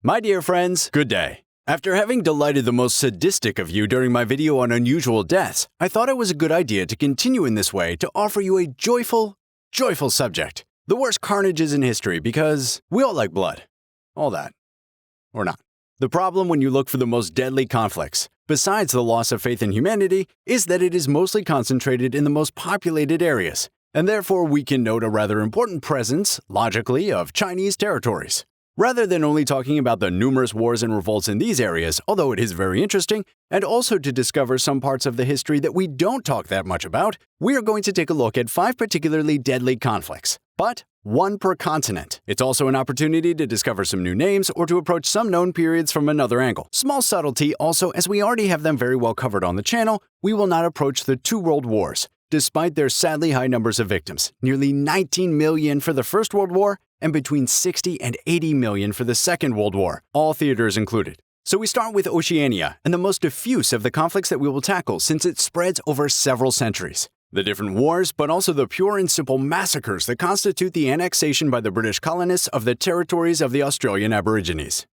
My dear friends, good day. After having delighted the most sadistic of you during my video on unusual deaths, I thought it was a good idea to continue in this way to offer you a joyful subject. The worst carnages in history because we all like blood. All that. Or not. The problem when you look for the most deadly conflicts, besides the loss of faith in humanity, is that it is mostly concentrated in the most populated areas, and therefore we can note a rather important presence, logically, of Chinese territories. Rather than only talking about the numerous wars and revolts in these areas, although it is very interesting, and also to discover some parts of the history that we don't talk that much about, we are going to take a look at 5 particularly deadly conflicts, but one per continent. It's also an opportunity to discover some new names or to approach some known periods from another angle. Small subtlety also, as we already have them very well covered on the channel, we will not approach the 2 world wars, despite their sadly high numbers of victims, nearly 19 million for the First World War, and between 60 and 80 million for the Second World War, all theaters included. So we start with Oceania, and the most diffuse of the conflicts that we will tackle since it spreads over several centuries. The different wars, but also the pure and simple massacres that constitute the annexation by the British colonists of the territories of the Australian Aborigines.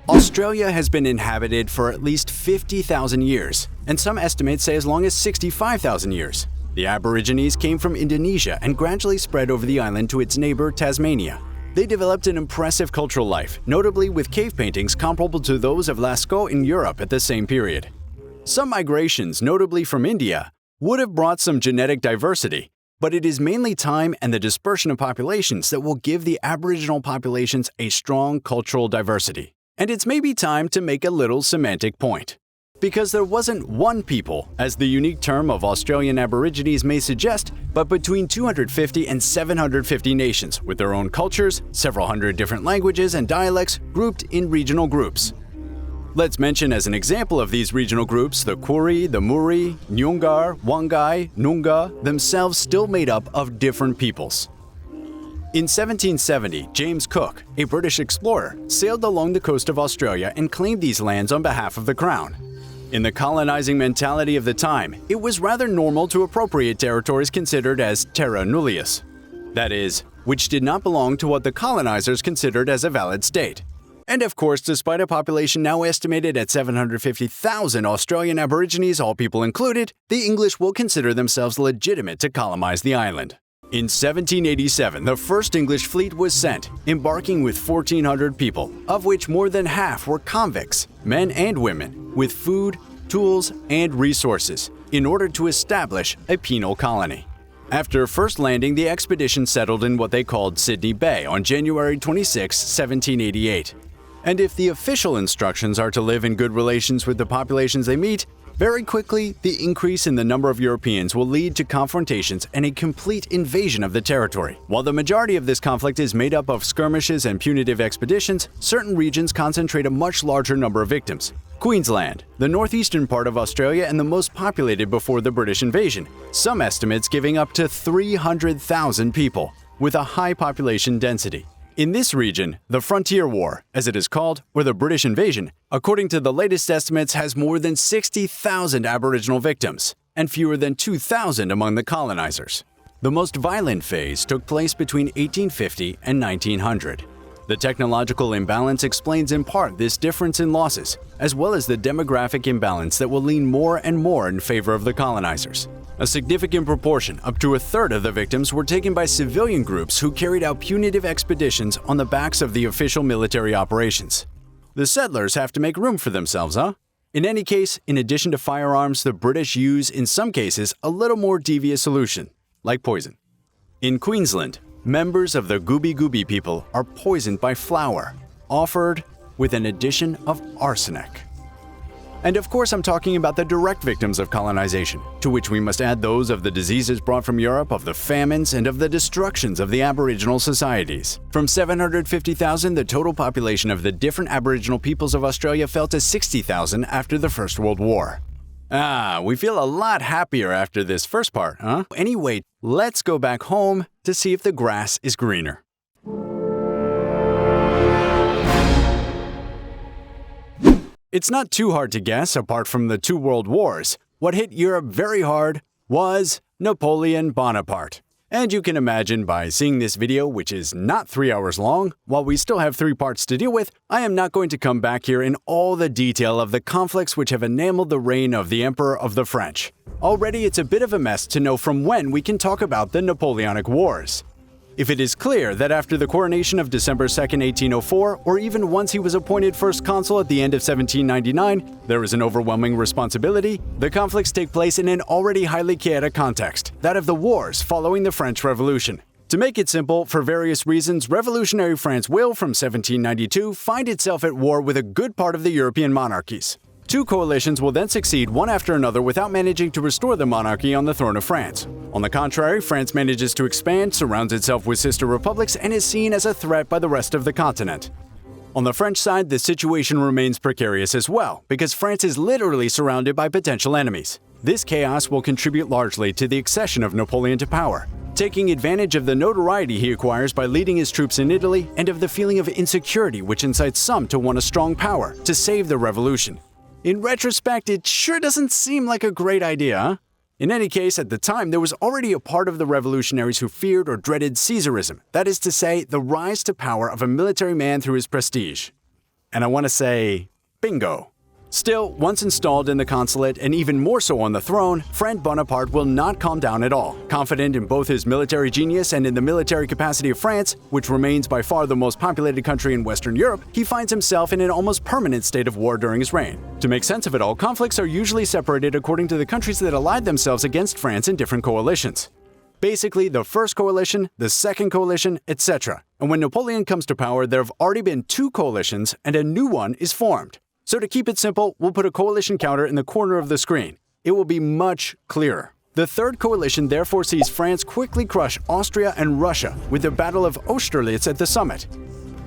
Australia has been inhabited for at least 50,000 years, and some estimates say as long as 65,000 years. The Aborigines came from Indonesia and gradually spread over the island to its neighbor, Tasmania. They developed an impressive cultural life, notably with cave paintings comparable to those of Lascaux in Europe at the same period. Some migrations, notably from India, would have brought some genetic diversity, but it is mainly time and the dispersion of populations that will give the Aboriginal populations a strong cultural diversity. And it's maybe time to make a little semantic point. Because there wasn't one people, as the unique term of Australian Aborigines may suggest, but between 250 and 750 nations, with their own cultures, several hundred different languages and dialects grouped in regional groups. Let's mention as an example of these regional groups the Koori, the Muri, Nyungar, Wangai, Noongar, themselves still made up of different peoples. In 1770, James Cook, a British explorer, sailed along the coast of Australia and claimed these lands on behalf of the Crown. In the colonizing mentality of the time, it was rather normal to appropriate territories considered as terra nullius, that is, which did not belong to what the colonizers considered as a valid state. And of course, despite a population now estimated at 750,000 Australian Aborigines, all people included, the English will consider themselves legitimate to colonize the island. In 1787, the first English fleet was sent, embarking with 1,400 people, of which more than half were convicts, men and women, with food, tools, and resources, in order to establish a penal colony. After first landing, the expedition settled in what they called Sydney Bay on January 26, 1788. And if the official instructions are to live in good relations with the populations they meet, very quickly, the increase in the number of Europeans will lead to confrontations and a complete invasion of the territory. While the majority of this conflict is made up of skirmishes and punitive expeditions, certain regions concentrate a much larger number of victims. Queensland, the northeastern part of Australia and the most populated before the British invasion, some estimates giving up to 300,000 people, with a high population density. In this region, the Frontier War, as it is called, or the British invasion, according to the latest estimates, has more than 60,000 Aboriginal victims, and fewer than 2,000 among the colonizers. The most violent phase took place between 1850 and 1900. The technological imbalance explains in part this difference in losses, as well as the demographic imbalance that will lean more and more in favor of the colonizers. A significant proportion, up to a third of the victims, were taken by civilian groups who carried out punitive expeditions on the backs of the official military operations. The settlers have to make room for themselves, huh? In any case, in addition to firearms, the British use, in some cases, a little more devious solution, like poison. In Queensland, members of the Gooby Gooby people are poisoned by flour, offered with an addition of arsenic. And of course, I'm talking about the direct victims of colonization, to which we must add those of the diseases brought from Europe, of the famines, and of the destructions of the Aboriginal societies. From 750,000, the total population of the different Aboriginal peoples of Australia fell to 60,000 after the First World War. We feel a lot happier after this first part, huh? Anyway, let's go back home to see if the grass is greener. It's not too hard to guess, apart from the 2 world wars, what hit Europe very hard was Napoleon Bonaparte. And you can imagine by seeing this video, which is not 3 hours long, while we still have 3 parts to deal with, I am not going to come back here in all the detail of the conflicts which have enameled the reign of the Emperor of the French. Already it's a bit of a mess to know from when we can talk about the Napoleonic Wars. If it is clear that after the coronation of December 2, 1804, or even once he was appointed first consul at the end of 1799, there is an overwhelming responsibility, the conflicts take place in an already highly chaotic context, that of the wars following the French Revolution. To make it simple, for various reasons, revolutionary France will, from 1792, find itself at war with a good part of the European monarchies. 2 coalitions will then succeed one after another without managing to restore the monarchy on the throne of France. On the contrary, France manages to expand, surrounds itself with sister republics, and is seen as a threat by the rest of the continent. On the French side, the situation remains precarious as well, because France is literally surrounded by potential enemies. This chaos will contribute largely to the accession of Napoleon to power, taking advantage of the notoriety he acquires by leading his troops in Italy and of the feeling of insecurity which incites some to want a strong power to save the revolution. In retrospect, it sure doesn't seem like a great idea, huh? In any case, at the time, there was already a part of the revolutionaries who feared or dreaded Caesarism, that is to say, the rise to power of a military man through his prestige. And I want to say, bingo. Still, once installed in the consulate, and even more so on the throne, friend Bonaparte will not calm down at all. Confident in both his military genius and in the military capacity of France, which remains by far the most populated country in Western Europe, he finds himself in an almost permanent state of war during his reign. To make sense of it all, conflicts are usually separated according to the countries that allied themselves against France in different coalitions. Basically, the first coalition, the second coalition, etc. And when Napoleon comes to power, there have already been 2 coalitions and a new one is formed. So to keep it simple, we'll put a coalition counter in the corner of the screen. It will be much clearer. The third coalition therefore sees France quickly crush Austria and Russia with the Battle of Austerlitz at the summit.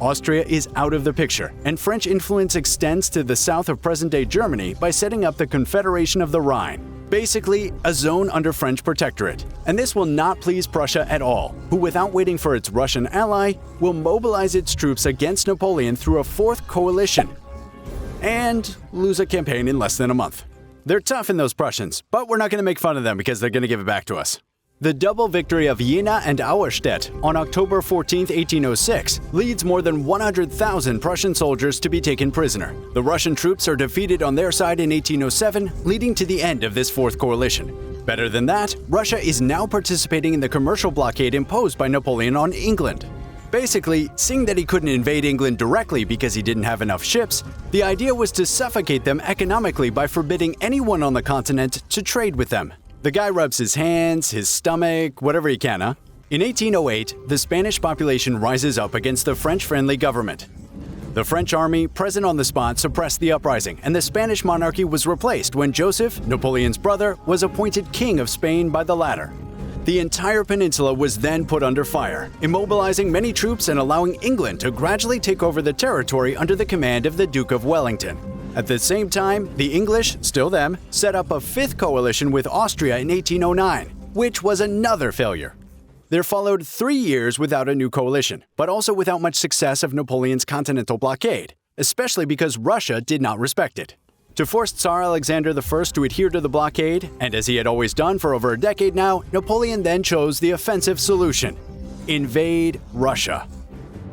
Austria is out of the picture, and French influence extends to the south of present-day Germany by setting up the Confederation of the Rhine, basically a zone under French protectorate. And this will not please Prussia at all, who without waiting for its Russian ally, will mobilize its troops against Napoleon through a 4th coalition, and lose a campaign in less than a month. They're tough in those Prussians, but we're not going to make fun of them because they're going to give it back to us. The double victory of Jena and Auerstedt on October 14, 1806, leads more than 100,000 Prussian soldiers to be taken prisoner. The Russian troops are defeated on their side in 1807, leading to the end of this 4th coalition. Better than that, Russia is now participating in the commercial blockade imposed by Napoleon on England. Basically, seeing that he couldn't invade England directly because he didn't have enough ships, the idea was to suffocate them economically by forbidding anyone on the continent to trade with them. The guy rubs his hands, his stomach, whatever he can, huh? In 1808, the Spanish population rises up against the French-friendly government. The French army, present on the spot, suppressed the uprising, and the Spanish monarchy was replaced when Joseph, Napoleon's brother, was appointed King of Spain by the latter. The entire peninsula was then put under fire, immobilizing many troops and allowing England to gradually take over the territory under the command of the Duke of Wellington. At the same time, the English, still them, set up a 5th coalition with Austria in 1809, which was another failure. There followed 3 years without a new coalition, but also without much success of Napoleon's continental blockade, especially because Russia did not respect it. To force Tsar Alexander I to adhere to the blockade, and as he had always done for over a decade now, Napoleon then chose the offensive solution: invade Russia.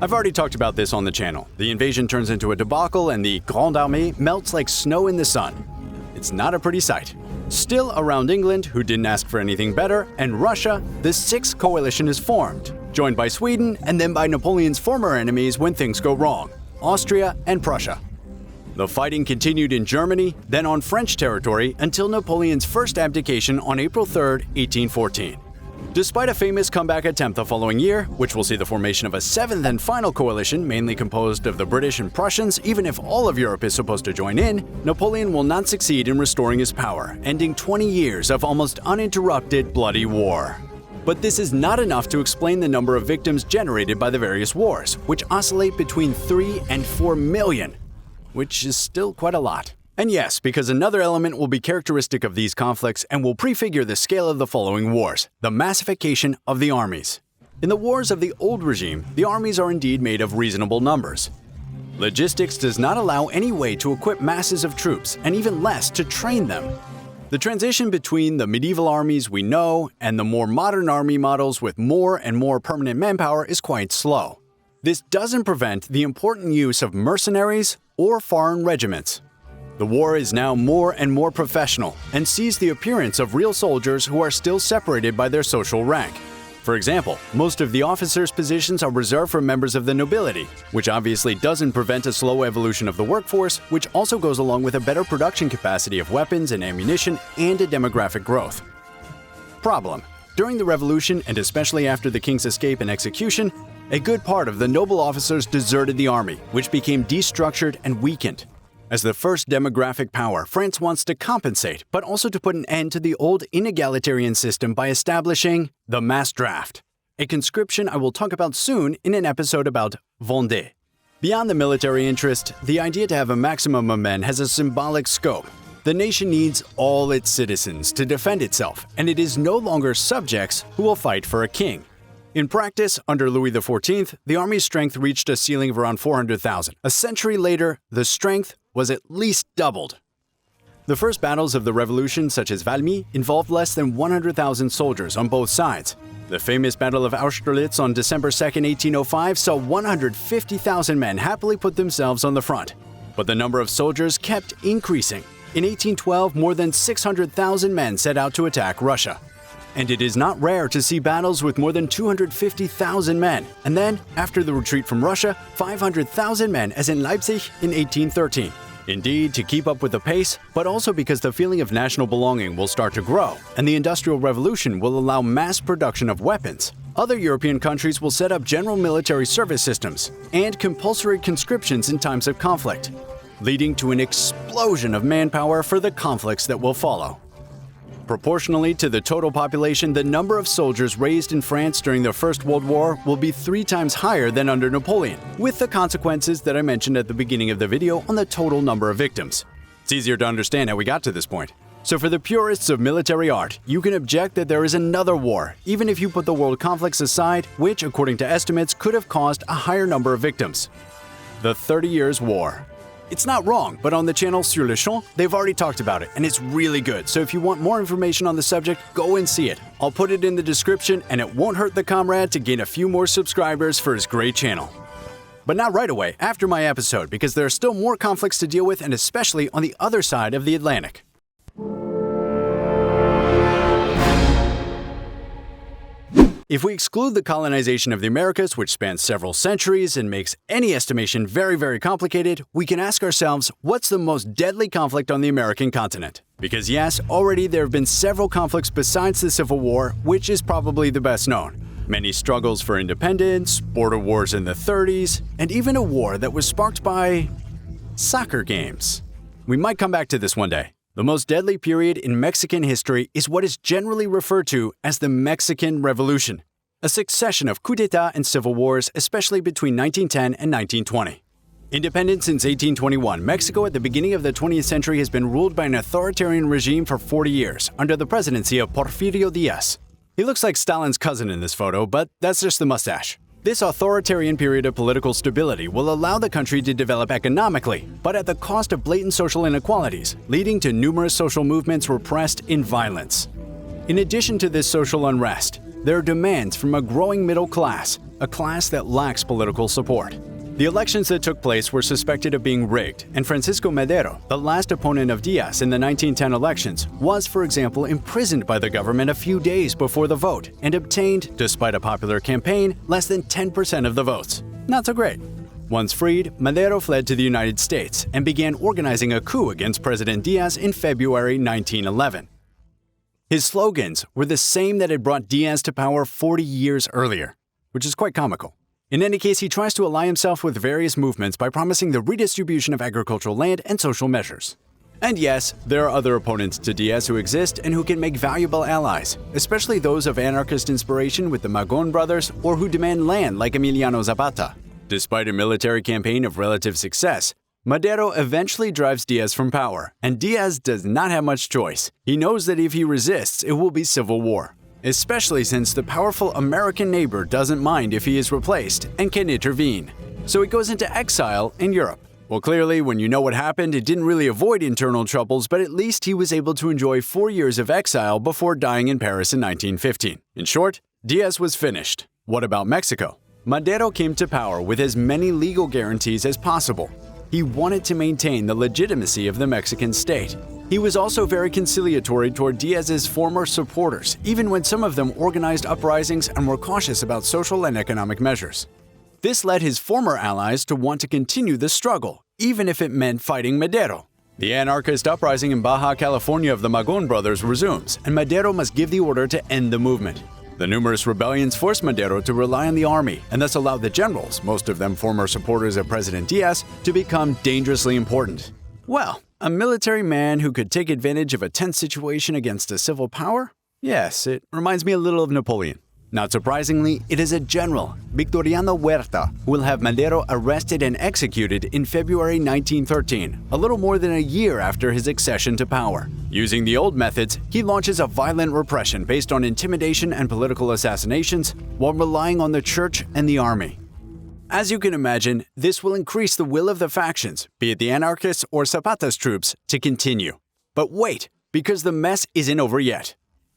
I've already talked about this on the channel. The invasion turns into a debacle and the Grande Armée melts like snow in the sun. It's not a pretty sight. Still, around England, who didn't ask for anything better, and Russia, the 6th coalition is formed, joined by Sweden and then by Napoleon's former enemies when things go wrong: Austria and Prussia. The fighting continued in Germany, then on French territory, until Napoleon's first abdication on April 3, 1814. Despite a famous comeback attempt the following year, which will see the formation of a 7th and final coalition mainly composed of the British and Prussians, even if all of Europe is supposed to join in, Napoleon will not succeed in restoring his power, ending 20 years of almost uninterrupted bloody war. But this is not enough to explain the number of victims generated by the various wars, which oscillate between 3 and 4 million. Which is still quite a lot. And yes, because another element will be characteristic of these conflicts and will prefigure the scale of the following wars: the massification of the armies. In the wars of the old regime, the armies are indeed made of reasonable numbers. Logistics does not allow any way to equip masses of troops, and even less to train them. The transition between the medieval armies we know and the more modern army models with more and more permanent manpower is quite slow. This doesn't prevent the important use of mercenaries or foreign regiments. The war is now more and more professional and sees the appearance of real soldiers who are still separated by their social rank. For example, most of the officers' positions are reserved for members of the nobility, which obviously doesn't prevent a slow evolution of the workforce, which also goes along with a better production capacity of weapons and ammunition and a demographic growth. Problem: during the revolution, and especially after the king's escape and execution, a good part of the noble officers deserted the army, which became destructured and weakened. As the first demographic power, France wants to compensate, but also to put an end to the old inegalitarian system by establishing the mass draft, a conscription I will talk about soon in an episode about Vendée. Beyond the military interest, the idea to have a maximum of men has a symbolic scope. The nation needs all its citizens to defend itself, and it is no longer subjects who will fight for a king. In practice, under Louis XIV, the army's strength reached a ceiling of around 400,000. A century later, the strength was at least doubled. The first battles of the revolution, such as Valmy, involved less than 100,000 soldiers on both sides. The famous Battle of Austerlitz on December 2, 1805, saw 150,000 men happily put themselves on the front. But the number of soldiers kept increasing. In 1812, more than 600,000 men set out to attack Russia. And it is not rare to see battles with more than 250,000 men, and then, after the retreat from Russia, 500,000 men as in Leipzig in 1813. Indeed, to keep up with the pace, but also because the feeling of national belonging will start to grow, and the Industrial Revolution will allow mass production of weapons. Other European countries will set up general military service systems and compulsory conscriptions in times of conflict, leading to an explosion of manpower for the conflicts that will follow. Proportionally to the total population, the number of soldiers raised in France during the First World War will be 3 times higher than under Napoleon, with the consequences that I mentioned at the beginning of the video on the total number of victims. It's easier to understand how we got to this point. So for the purists of military art, you can object that there is another war, even if you put the world conflicts aside, which, according to estimates, could have caused a higher number of victims. The 30 Years' War. It's not wrong, but on the channel Sur le Champ, they've already talked about it, and it's really good. So if you want more information on the subject, go and see it. I'll put it in the description, and it won't hurt the comrade to gain a few more subscribers for his great channel. But not right away, after my episode, because there are still more conflicts to deal with, and especially on the other side of the Atlantic. If we exclude the colonization of the Americas, which spans several centuries and makes any estimation very, very complicated, we can ask ourselves, what's the most deadly conflict on the American continent? Because yes, already there have been several conflicts besides the Civil War, which is probably the best known. Many struggles for independence, border wars in the 30s, and even a war that was sparked by soccer games. We might come back to this one day. The most deadly period in Mexican history is what is generally referred to as the Mexican Revolution, a succession of coups d'etat and civil wars, especially between 1910 and 1920. Independent since 1821, Mexico at the beginning of the 20th century has been ruled by an authoritarian regime for 40 years, under the presidency of Porfirio Díaz. He looks like Stalin's cousin in this photo, but that's just the mustache. This authoritarian period of political stability will allow the country to develop economically, but at the cost of blatant social inequalities, leading to numerous social movements repressed in violence. In addition to this social unrest, there are demands from a growing middle class, a class that lacks political support. The elections that took place were suspected of being rigged, and Francisco Madero, the last opponent of Díaz in the 1910 elections, was, for example, imprisoned by the government a few days before the vote and obtained, despite a popular campaign, less than 10% of the votes. Not so great. Once freed, Madero fled to the United States and began organizing a coup against President Díaz in February 1911. His slogans were the same that had brought Díaz to power 40 years earlier, which is quite comical. In any case, he tries to ally himself with various movements by promising the redistribution of agricultural land and social measures. And yes, there are other opponents to Díaz who exist and who can make valuable allies, especially those of anarchist inspiration with the Magón brothers or who demand land like Emiliano Zapata. Despite a military campaign of relative success, Madero eventually drives Díaz from power, and Díaz does not have much choice. He knows that if he resists, it will be civil war. Especially since the powerful American neighbor doesn't mind if he is replaced and can intervene. So he goes into exile in Europe. Well, clearly, when you know what happened, it didn't really avoid internal troubles, but at least he was able to enjoy 4 years of exile before dying in Paris in 1915. In short, Diaz was finished. What about Mexico? Madero came to power with as many legal guarantees as possible. He wanted to maintain the legitimacy of the Mexican state. He was also very conciliatory toward Diaz's former supporters, even when some of them organized uprisings and were cautious about social and economic measures. This led his former allies to want to continue the struggle, even if it meant fighting Madero. The anarchist uprising in Baja California of the Magon brothers resumes, and Madero must give the order to end the movement. The numerous rebellions forced Madero to rely on the army, and thus allowed the generals, most of them former supporters of President Diaz, to become dangerously important. Well, a military man who could take advantage of a tense situation against a civil power? Yes, it reminds me a little of Napoleon. Not surprisingly, it is a general, Victoriano Huerta, who will have Madero arrested and executed in February 1913, a little more than a year after his accession to power. Using the old methods, he launches a violent repression based on intimidation and political assassinations, while relying on the church and the army. As you can imagine, this will increase the will of the factions, be it the anarchists or Zapata's troops, to continue. But wait, because the mess isn't over yet.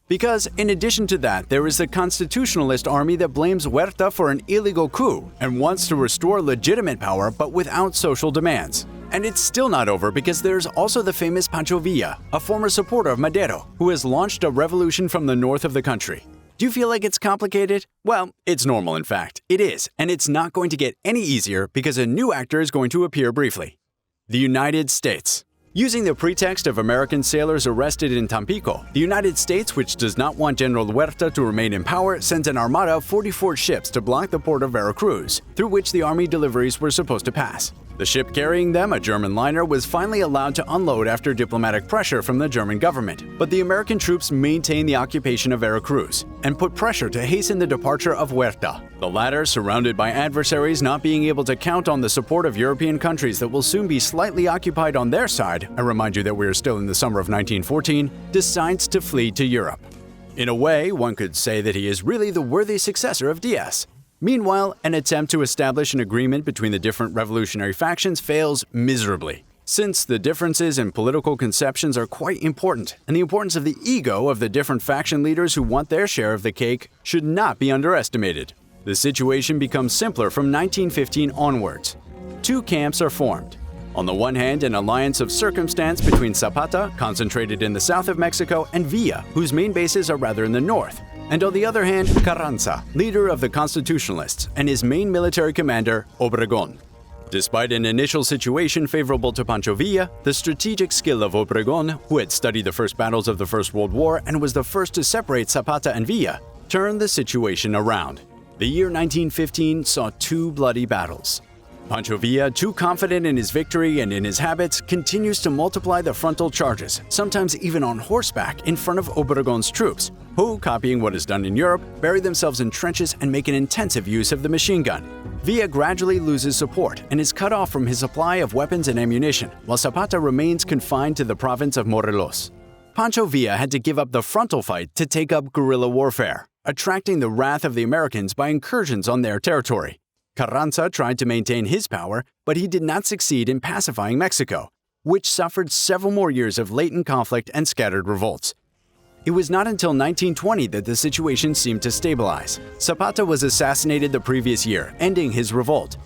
Because, in addition to that, there is the constitutionalist army that blames Huerta for an illegal coup and wants to restore legitimate power but without social demands. And it's still not over because there's also the famous Pancho Villa, a former supporter of Madero, who has launched a revolution from the north of the country. Do you feel like it's complicated? Well, it's normal in fact. It is, and it's not going to get any easier because a new actor is going to appear briefly. The United States. Using the pretext of American sailors arrested in Tampico, the United States, which does not want General Huerta to remain in power, sends an armada of 44 ships to block the port of Veracruz, through which the army deliveries were supposed to pass. The ship carrying them, a German liner, was finally allowed to unload after diplomatic pressure from the German government, but the American troops maintained the occupation of Veracruz and put pressure to hasten the departure of Huerta. The latter, surrounded by adversaries not being able to count on the support of European countries that will soon be slightly occupied on their side, I remind you that we are still in the summer of 1914, decides to flee to Europe. In a way, one could say that he is really the worthy successor of Diaz. Meanwhile, an attempt to establish an agreement between the different revolutionary factions fails miserably, since the differences in political conceptions are quite important, and the importance of the ego of the different faction leaders who want their share of the cake should not be underestimated. The situation becomes simpler from 1915 onwards. Two camps are formed. On the one hand, an alliance of circumstance between Zapata, concentrated in the south of Mexico, and Villa, whose main bases are rather in the north. And on the other hand, Carranza, leader of the Constitutionalists, and his main military commander, Obregón. Despite an initial situation favorable to Pancho Villa, the strategic skill of Obregón, who had studied the first battles of the First World War and was the first to separate Zapata and Villa, turned the situation around. The year 1915 saw two bloody battles. Pancho Villa, too confident in his victory and in his habits, continues to multiply the frontal charges, sometimes even on horseback, in front of Obregón's troops, who, copying what is done in Europe, bury themselves in trenches and make an intensive use of the machine gun. Villa gradually loses support and is cut off from his supply of weapons and ammunition, while Zapata remains confined to the province of Morelos. Pancho Villa had to give up the frontal fight to take up guerrilla warfare, attracting the wrath of the Americans by incursions on their territory. Carranza tried to maintain his power, but he did not succeed in pacifying Mexico, which suffered several more years of latent conflict and scattered revolts. It was not until 1920 that the situation seemed to stabilize. Zapata was assassinated the previous year, ending his revolt.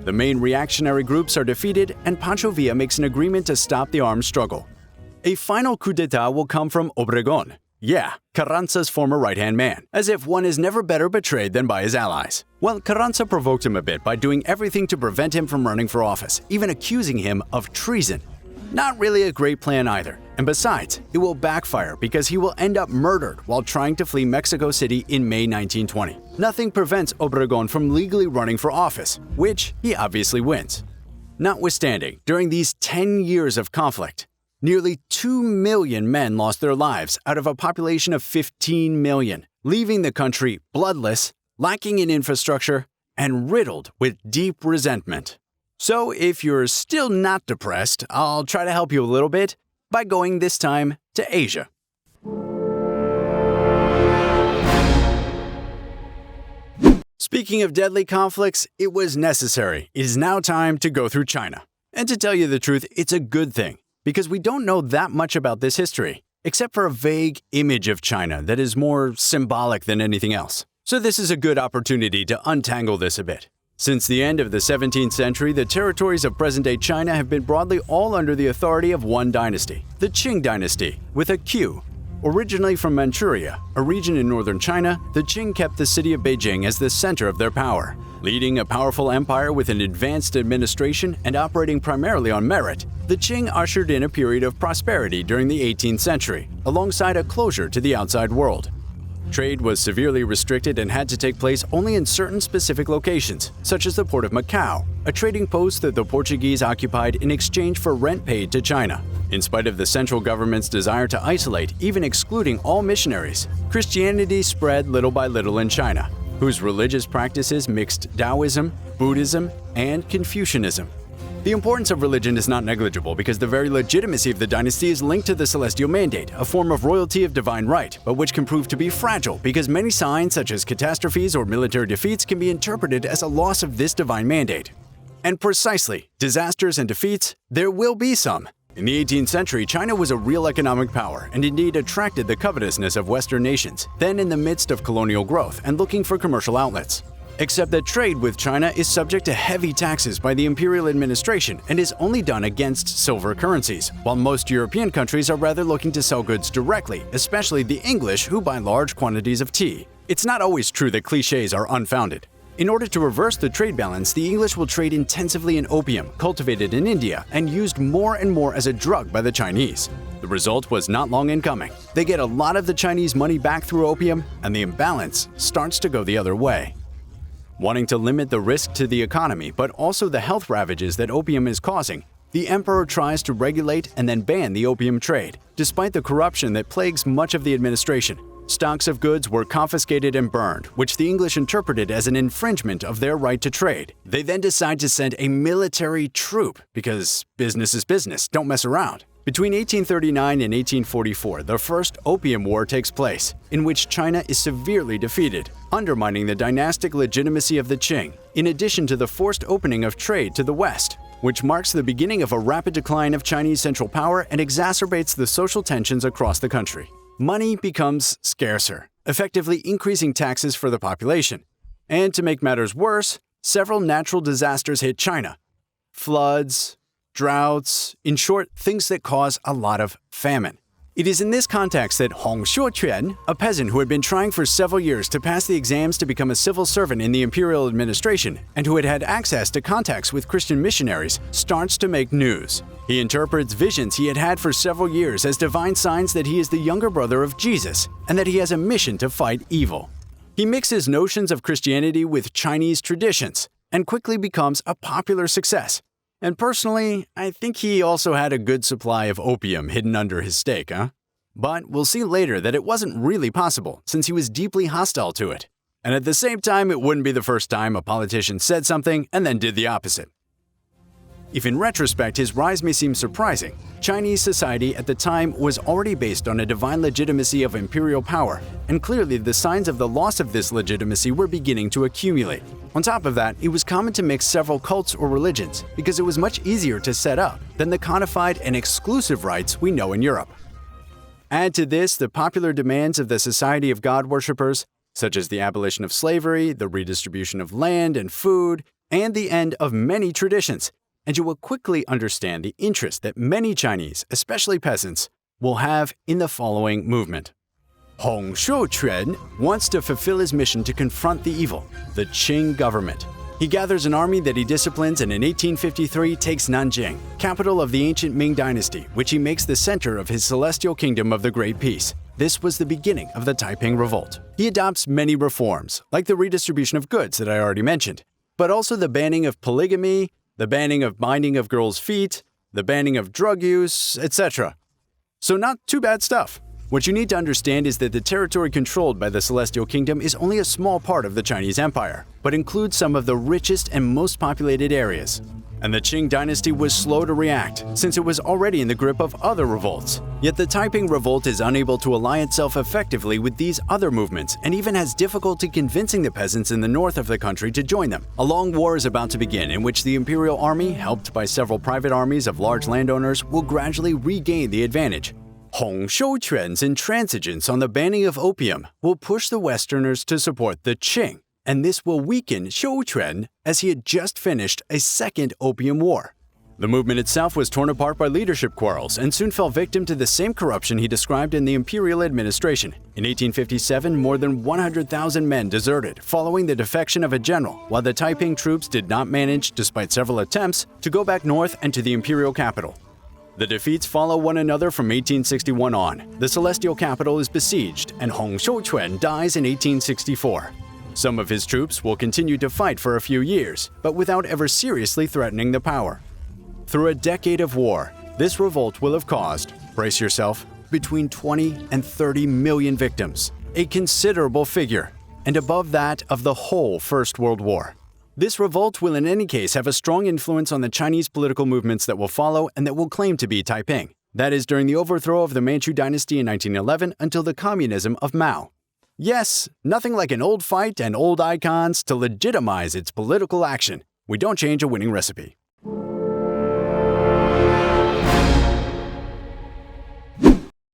The main reactionary groups are defeated, and Pancho Villa makes an agreement to stop the armed struggle. A final coup d'etat will come from Obregón. Yeah, Carranza's former right-hand man, as if one is never better betrayed than by his allies. Well, Carranza provoked him a bit by doing everything to prevent him from running for office, even accusing him of treason. Not really a great plan either, and besides, it will backfire because he will end up murdered while trying to flee Mexico City in May 1920. Nothing prevents Obregón from legally running for office, which he obviously wins. Notwithstanding, during these 10 years of conflict, nearly 2 million men lost their lives out of a population of 15 million, leaving the country bloodless, lacking in infrastructure, and riddled with deep resentment. So if you're still not depressed, I'll try to help you a little bit by going this time to Asia. Speaking of deadly conflicts, it was necessary. It is now time to go through China. And to tell you the truth, it's a good thing, because we don't know that much about this history, except for a vague image of China that is more symbolic than anything else. So this is a good opportunity to untangle this a bit. Since the end of the 17th century, the territories of present-day China have been broadly all under the authority of one dynasty, the Qing dynasty, with a Q. Originally from Manchuria, a region in northern China, the Qing kept the city of Beijing as the center of their power. Leading a powerful empire with an advanced administration and operating primarily on merit, the Qing ushered in a period of prosperity during the 18th century, alongside a closure to the outside world. Trade was severely restricted and had to take place only in certain specific locations, such as the port of Macau, a trading post that the Portuguese occupied in exchange for rent paid to China. In spite of the central government's desire to isolate, even excluding all missionaries, Christianity spread little by little in China, whose religious practices mixed Taoism, Buddhism, and Confucianism. The importance of religion is not negligible because the very legitimacy of the dynasty is linked to the celestial mandate, a form of royalty of divine right, but which can prove to be fragile because many signs such as catastrophes or military defeats can be interpreted as a loss of this divine mandate. And precisely, disasters and defeats, there will be some. In the 18th century, China was a real economic power and indeed attracted the covetousness of Western nations, then in the midst of colonial growth and looking for commercial outlets. Except that trade with China is subject to heavy taxes by the imperial administration and is only done against silver currencies, while most European countries are rather looking to sell goods directly, especially the English who buy large quantities of tea. It's not always true that clichés are unfounded. In order to reverse the trade balance, the English will trade intensively in opium, cultivated in India and used more and more as a drug by the Chinese. The result was not long in coming. They get a lot of the Chinese money back through opium, and the imbalance starts to go the other way. Wanting to limit the risk to the economy, but also the health ravages that opium is causing, the emperor tries to regulate and then ban the opium trade, despite the corruption that plagues much of the administration. Stocks of goods were confiscated and burned, which the English interpreted as an infringement of their right to trade. They then decide to send a military troop, because business is business, don't mess around. Between 1839 and 1844, the First Opium War takes place, in which China is severely defeated, undermining the dynastic legitimacy of the Qing, in addition to the forced opening of trade to the West, which marks the beginning of a rapid decline of Chinese central power and exacerbates the social tensions across the country. Money becomes scarcer, effectively increasing taxes for the population. And to make matters worse, several natural disasters hit China. Floods, droughts, in short, things that cause a lot of famine. It is in this context that Hong Xiuquan, a peasant who had been trying for several years to pass the exams to become a civil servant in the imperial administration and who had had access to contacts with Christian missionaries, starts to make news. He interprets visions he had had for several years as divine signs that he is the younger brother of Jesus and that he has a mission to fight evil. He mixes notions of Christianity with Chinese traditions and quickly becomes a popular success. And personally, I think he also had a good supply of opium hidden under his steak, But we'll see later that it wasn't really possible since he was deeply hostile to it. And at the same time, it wouldn't be the first time a politician said something and then did the opposite. If in retrospect his rise may seem surprising, Chinese society at the time was already based on a divine legitimacy of imperial power, and clearly the signs of the loss of this legitimacy were beginning to accumulate. On top of that, it was common to mix several cults or religions because it was much easier to set up than the codified and exclusive rites we know in Europe. Add to this the popular demands of the Society of God worshippers, such as the abolition of slavery, the redistribution of land and food, and the end of many traditions, and you will quickly understand the interest that many Chinese, especially peasants, will have in the following movement. Hong Xiuquan wants to fulfill his mission to confront the evil, the Qing government. He gathers an army that he disciplines and in 1853 takes Nanjing, capital of the ancient Ming dynasty, which he makes the center of his celestial kingdom of the Great Peace. This was the beginning of the Taiping Revolt. He adopts many reforms, like the redistribution of goods that I already mentioned, but also the banning of polygamy, the banning of binding of girls' feet, the banning of drug use, etc. So not too bad stuff. What you need to understand is that the territory controlled by the Celestial Kingdom is only a small part of the Chinese Empire, but includes some of the richest and most populated areas. and the Qing dynasty was slow to react since it was already in the grip of other revolts. Yet the Taiping revolt is unable to ally itself effectively with these other movements and even has difficulty convincing the peasants in the north of the country to join them. A long war is about to begin in which the imperial army, helped by several private armies of large landowners, will gradually regain the advantage. Hong Shouquan's intransigence on the banning of opium will push the Westerners to support the Qing, and this will weaken Shouquan as he had just finished a second opium war. The movement itself was torn apart by leadership quarrels and soon fell victim to the same corruption he described in the imperial administration. In 1857, more than 100,000 men deserted following the defection of a general, while the Taiping troops did not manage, despite several attempts, to go back north and to the imperial capital. The defeats follow one another from 1861 on. The celestial capital is besieged, and Hong Shouquan dies in 1864. Some of his troops will continue to fight for a few years, but without ever seriously threatening the power. Through a decade of war, this revolt will have caused, brace yourself, between 20 and 30 million victims, a considerable figure, and above that of the whole First World War. This revolt will in any case have a strong influence on the Chinese political movements that will follow and that will claim to be Taiping. That is during the overthrow of the Manchu dynasty in 1911 until the communism of Mao. Yes, nothing like an old fight and old icons to legitimize its political action. We don't change a winning recipe.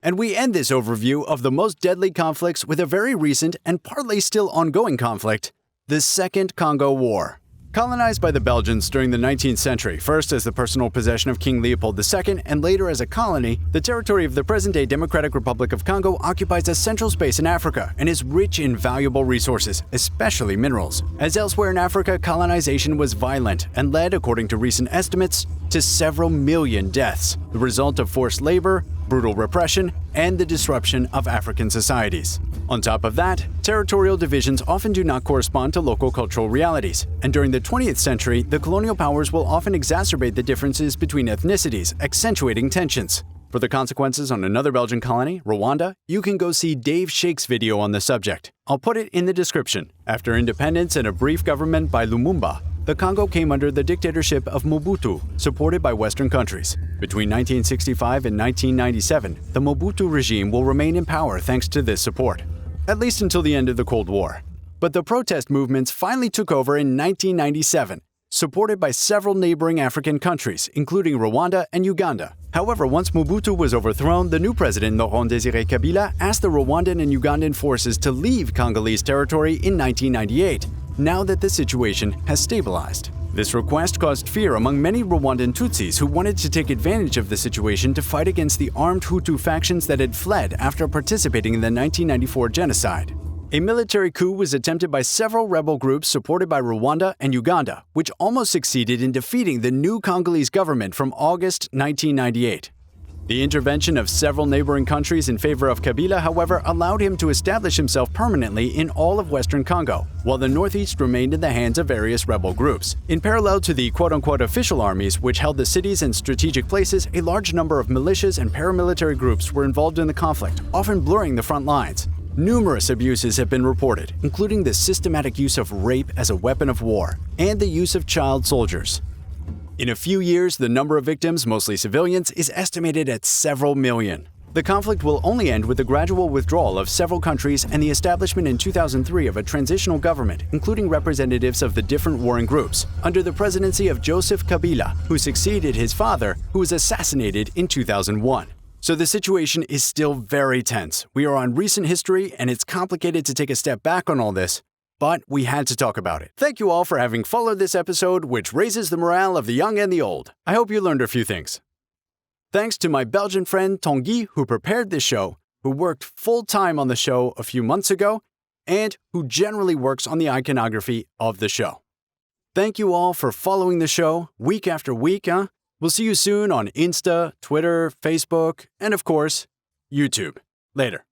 And we end this overview of the most deadly conflicts with a very recent and partly still ongoing conflict, the Second Congo War. Colonized by the Belgians during the 19th century, first as the personal possession of King Leopold II and later as a colony, the territory of the present-day Democratic Republic of Congo occupies a central space in Africa and is rich in valuable resources, especially minerals. As elsewhere in Africa, colonization was violent and led, according to recent estimates, to several million deaths, the result of forced labor, brutal repression, and the disruption of African societies. On top of that, territorial divisions often do not correspond to local cultural realities, and during the 20th century, the colonial powers will often exacerbate the differences between ethnicities, accentuating tensions. For the consequences on another Belgian colony, Rwanda, you can go see Dave Shake's video on the subject. I'll put it in the description. After independence and a brief government by Lumumba, the Congo came under the dictatorship of Mobutu, supported by Western countries. Between 1965 and 1997, the Mobutu regime will remain in power thanks to this support, at least until the end of the Cold War. But the protest movements finally took over in 1997, supported by several neighboring African countries, including Rwanda and Uganda. However, once Mobutu was overthrown, the new president, Laurent Désiré Kabila, asked the Rwandan and Ugandan forces to leave Congolese territory in 1998, now that the situation has stabilized. This request caused fear among many Rwandan Tutsis who wanted to take advantage of the situation to fight against the armed Hutu factions that had fled after participating in the 1994 genocide. A military coup was attempted by several rebel groups supported by Rwanda and Uganda, which almost succeeded in defeating the new Congolese government from August 1998. The intervention of several neighboring countries in favor of Kabila, however, allowed him to establish himself permanently in all of Western Congo, while the northeast remained in the hands of various rebel groups. In parallel to the quote-unquote official armies, which held the cities and strategic places, a large number of militias and paramilitary groups were involved in the conflict, often blurring the front lines. Numerous abuses have been reported, including the systematic use of rape as a weapon of war and the use of child soldiers. In a few years, the number of victims, mostly civilians, is estimated at several million. The conflict will only end with the gradual withdrawal of several countries and the establishment in 2003 of a transitional government, including representatives of the different warring groups, under the presidency of Joseph Kabila, who succeeded his father, who was assassinated in 2001. So the situation is still very tense. We are on recent history, and it's complicated to take a step back on all this, but we had to talk about it. Thank you all for having followed this episode, which raises the morale of the young and the old. I hope you learned a few things. Thanks to my Belgian friend Tanguy, who prepared this show, who worked full-time on the show a few months ago, and who generally works on the iconography of the show. Thank you all for following the show week after week, We'll see you soon on Insta, Twitter, Facebook, and of course, YouTube. Later.